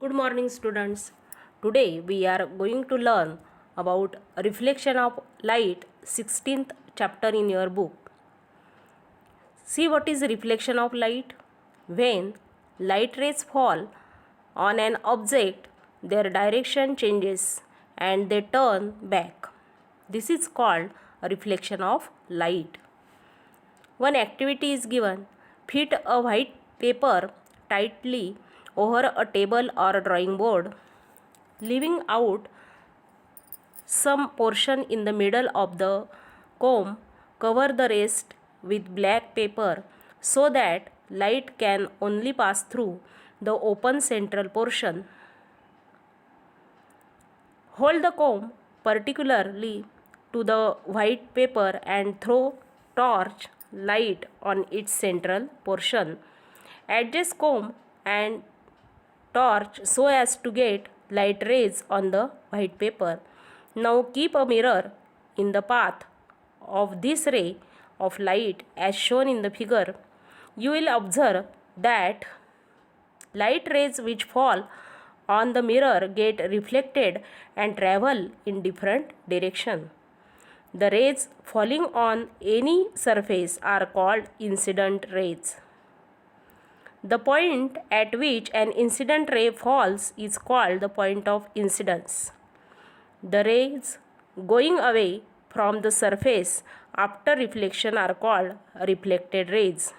Good morning, students. Today we are going to learn about reflection of light, 16th chapter in your book. See what is reflection of light? When light rays fall on an object, their direction changes and they turn back. This is called a reflection of light. One activity is given. Fit a white paper tightly over a table or a drawing board, leaving out some portion in the middle of the comb. Cover the rest with black paper so that light can only pass through the open central portion. Hold the comb particularly to the white paper and throw torch light on its central portion. Adjust comb and torch so as to get light rays on the white paper. Now keep a mirror in the path of this ray of light as shown in the figure. You will observe that light rays which fall on the mirror get reflected and travel in different direction. The rays falling on any surface are called incident rays. The point at which an incident ray falls is called the point of incidence. The rays going away from the surface after reflection are called reflected rays.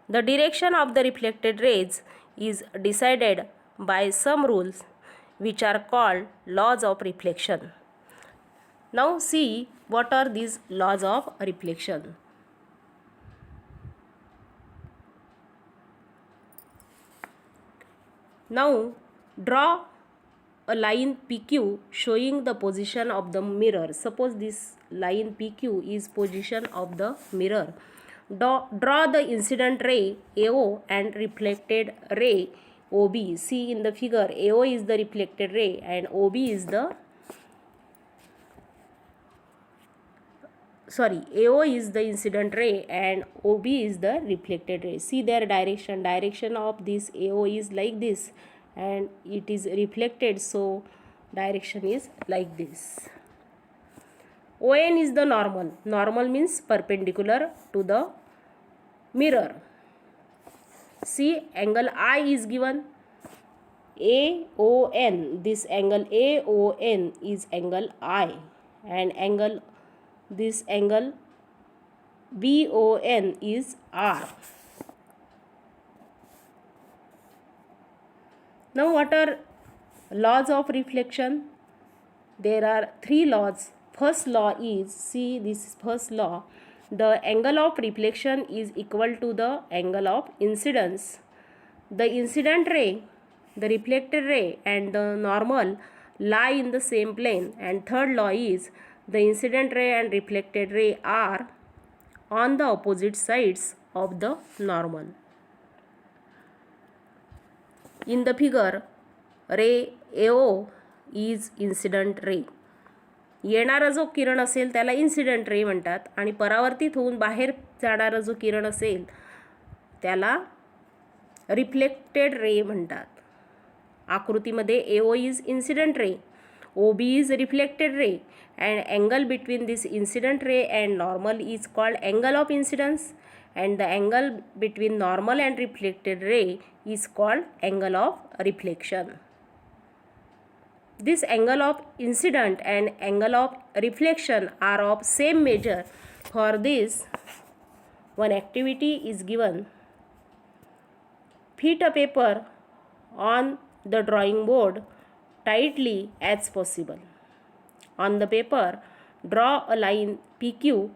The direction of the reflected rays is decided by some rules which are called laws of reflection. Now see what are these laws of reflection. Now draw a line PQ showing the position of the mirror. Suppose this line PQ is position of the mirror. Draw the incident ray AO and reflected ray OB. See in the figure, AO is the reflected ray and OB is the AO is the incident ray and OB is the reflected ray. See their direction of this AO is like this and it is reflected, so direction is like this. ON is the normal means perpendicular to the mirror. See angle I is given, AON. This angle AON is angle I and this angle BON is R. Now what are laws of reflection? There are three laws. First law is, see this is first law, the angle of reflection is equal to the angle of incidence. The incident ray, the reflected ray and the normal lie in the same plane. And third law is the incident ray and reflected ray are on the opposite sides of the normal. In the figure, ray AO is incident ray. येणारा जो किरण असेल त्याला incident ray म्हणतात आणि परावर्तित होऊन बाहेर जाणारा जो किरण असेल त्याला रिफ्लेक्टेड रे म्हणतात. आकृतीमध्ये AO is incident ray, OB is reflected ray and angle between this incident ray and normal is called angle of incidence and the angle between normal and reflected ray is called angle of reflection. This angle of incident and angle of reflection are of same measure. For this, one activity is given. Fit a paper on the drawing board tightly as possible. On the paper, draw a line PQ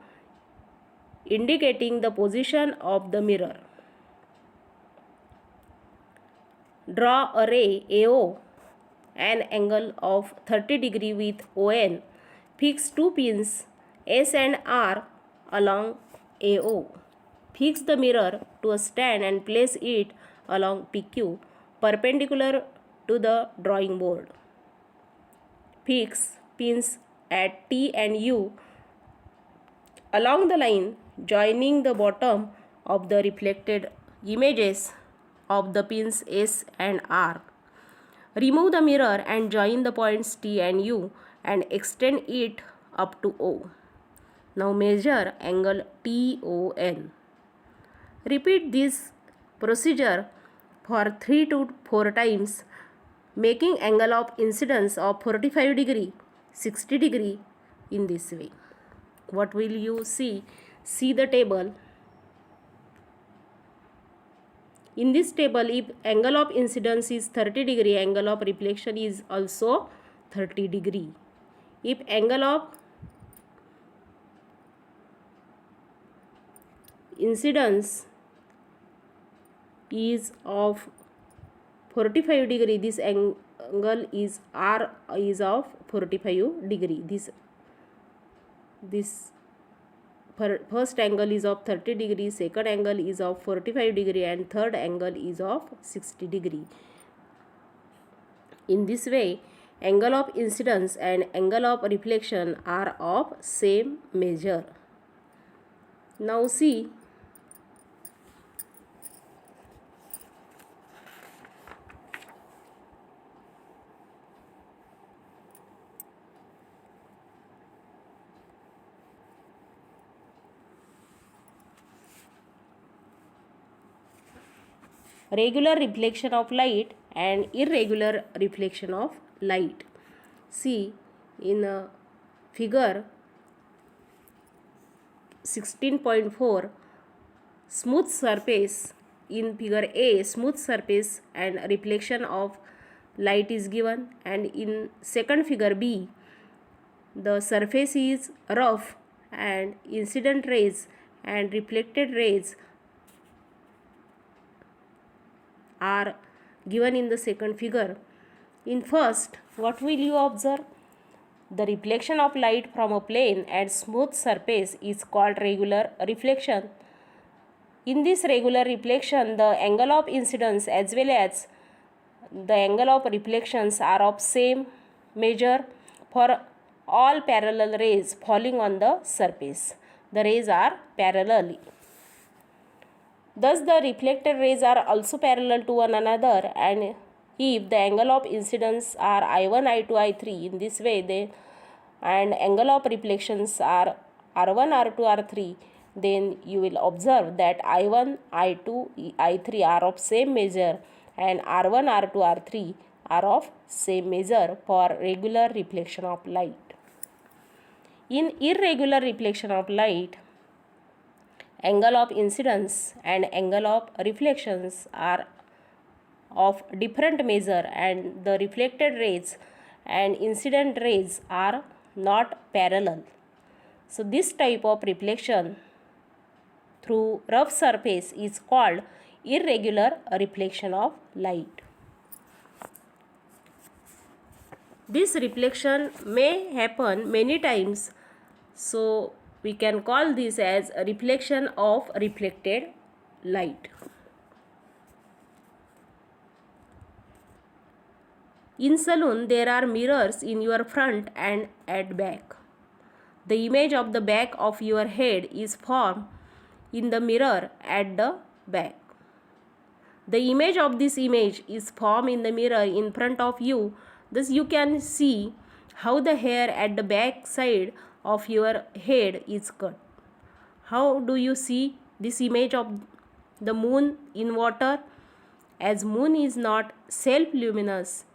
indicating the position of the mirror. Draw a ray AO, an angle of 30 degree with ON. Fix two pins S and R along AO. Fix the mirror to a stand and place it along PQ perpendicular to the drawing board. Fix pins at T and U along the line joining the bottom of the reflected images of the pins S and R. Remove the mirror and join the points T and U and extend it up to O. Now measure angle TON. Repeat this procedure for 3 to 4 times, making angle of incidence of 45 degree, 60 degree in this way. What will you see? See the table. In this table, if angle of incidence is 30 degree, angle of reflection is also 30 degree. If angle of incidence is of 45 degree, this angle is R is of 45 degree. This first angle is of 30 degree, second angle is of 45 degree, and third angle is of 60 degree. In this way, angle of incidence and angle of reflection are of same measure. Now see, regular reflection of light and irregular reflection of light. See in figure 16.4, smooth surface. In figure A, smooth surface and reflection of light is given, and in second figure B, the surface is rough and incident rays and reflected rays are given in the second figure. In first, what will you observe? The reflection of light from a plane and smooth surface is called regular reflection. In this regular reflection, the angle of incidence as well as the angle of reflections are of same measure for all parallel rays falling on the surface. The rays are parallel. Thus, the reflected rays are also parallel to one another, and if the angle of incidence are I1, I2, I3 in this way, and angle of reflections are R1, R2, R3, then you will observe that I1, I2, I3 are of same measure and R1, R2, R3 are of same measure for regular reflection of light. In irregular reflection of light, angle of incidence and angle of reflections are of different measure, and the reflected rays and incident rays are not parallel. So this type of reflection through rough surface is called irregular reflection of light. This reflection may happen many times, so we can call this as a reflection of reflected light. In saloon, there are mirrors in your front and at back. The image of the back of your head is formed in the mirror at the back. The image of this image is formed in the mirror in front of you. Thus you can see how the hair at the back side of your head is cut. How do you see this image of the moon in water? As moon is not self-luminous,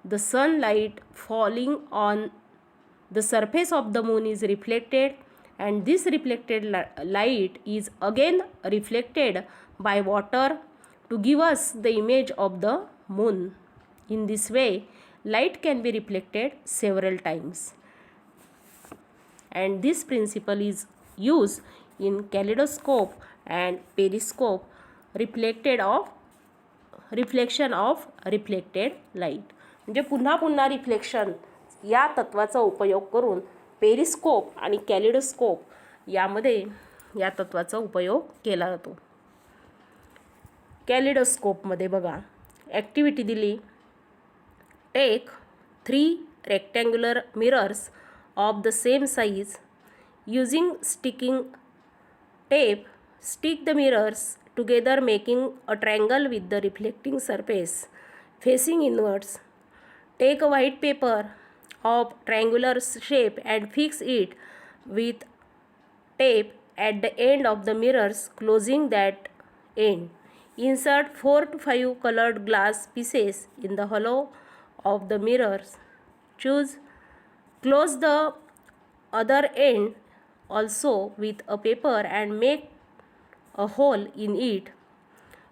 the sunlight falling on the surface of the moon is reflected, and this reflected light is again reflected by water to give us the image of the moon. In this way, light can be reflected several times, and this principle is used in kaleidoscope and periscope reflection of reflected light. म्हणजे पुन्हा पुन्हा reflection या तत्वाचा उपयोग करून periscope आणि kaleidoscope यामध्ये या तत्वाचा उपयोग केला जातो. कॅलिडोस्कोपमध्ये बघा ॲक्टिव्हिटी दिली. Take 3 rectangular mirrors of the same size. Using sticking tape, stick the mirrors together making a triangle with the reflecting surface facing inwards. Take a white paper of triangular shape and fix it with tape at the end of the mirrors, closing that end. Insert 4 to 5 colored glass pieces in the hollow of the mirrors. Close the other end also with a paper and make a hole in it.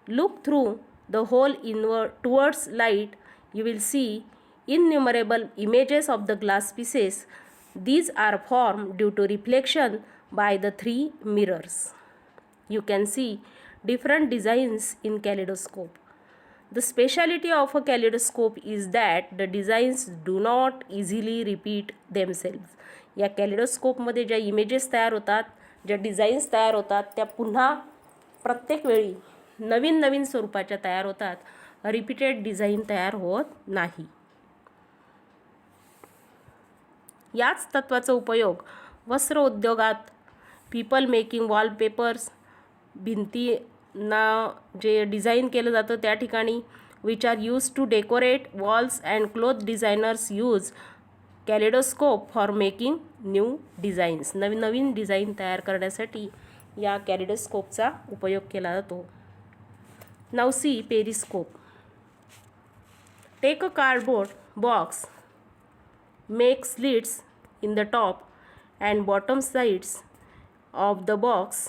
Look through the hole inward towards light. You will see innumerable images of the glass pieces. These are formed due to reflection by the 3 mirrors. You can see different designs in kaleidoscope. The speciality of a kaleidoscope is that the designs do not easily repeat themselves. या कॅलिडोस्कोपमध्ये ज्या images तयार होतात, ज्या designs तयार होतात, त्या पुन्हा प्रत्येक वेळी नवीन नवीन स्वरूपाच्या तयार होतात. रिपीटेड डिझाईन तयार होत नाही. याच तत्त्वाचा उपयोग वस्त्र उद्योगात, पीपल मेकिंग वॉलपेपर्स, भिंतींना जे डिझाईन केलं जातं त्या ठिकाणी, which are use to decorate walls and cloth designers use kaleidoscope for making new designs. नवीन नवीन डिझाईन तयार करण्यासाठी या कॅलिडोस्कोपचा उपयोग केला जातो. Now see periscope. Take a cardboard box, make slits in the top and bottom sides of the box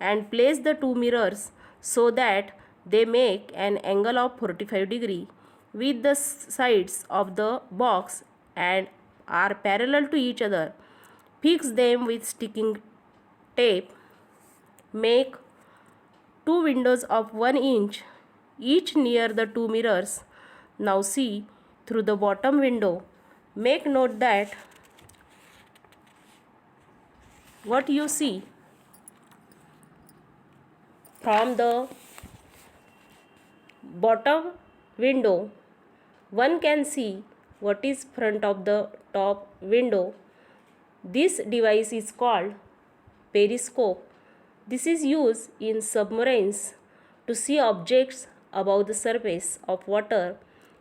and place the 2 mirrors so that they make an angle of 45 degree with the sides of the box and are parallel to each other. Fix them with sticking tape. Make 2 windows of 1 inch each near the 2 mirrors. Now see through the bottom window. Make note that what you see from the bottom window, one can see what is front of the top window. This device is called periscope. This is used in submarines to see objects above the surface of water.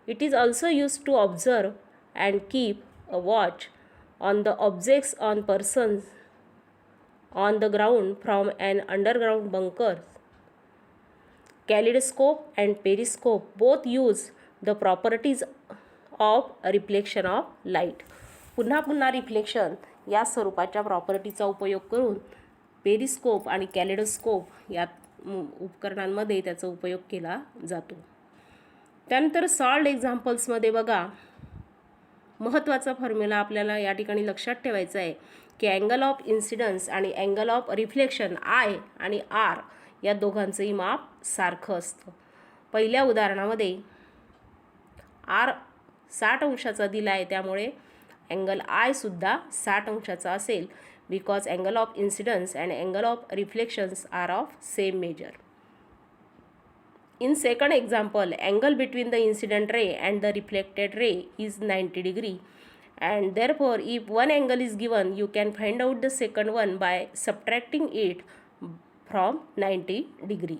It is also used to observe and keep a watch on the objects on persons on the ground from an underground bunker. Kaleidoscope and periscope both use the properties of reflection of light. पुन्हा reflection या स्वरूपाच्या प्रॉपर्टीचा उपयोग करून periscope आणि kaleidoscope या उपकरणांमध्ये त्याचा उपयोग केला जातो. त्यानंतर सॉल्व्ड एक्झाम्पल्समध्ये बघा, महत्त्वाचा फॉर्म्युला आपल्याला या ठिकाणी लक्षात ठेवायचा आहे की अँगल ऑफ इन्सिडन्स आणि अँगल ऑफ रिफ्लेक्शन आय आणि आर या दोघांचंही माप सारखं असतं. पहिल्या उदाहरणामध्ये आर 60 अंशाचा दिला आहे, त्यामुळे अँगल आयसुद्धा 60 अंशाचा असेल, because angle of incidence and angle of reflections are of same measure. In second example, angle between the incident ray and the reflected ray is 90 degree, and therefore if one angle is given, you can find out the second one by subtracting it from 90 degree.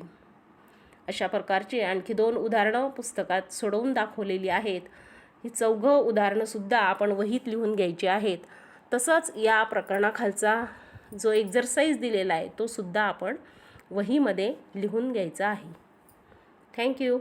अशा प्रकारचे आणखी 2 उदाहरणं पुस्तकात सोडवून दाखवलेली आहेत. ही 4 उदाहरणंसुद्धा आपण वहीत लिहून घ्यायची आहेत. तसंच या प्रकरणाखालचा जो एक्झरसाइज दिलेला आहे तो सुद्धा आपण वहीमध्ये लिहून घ्यायचा आहे. Thank you.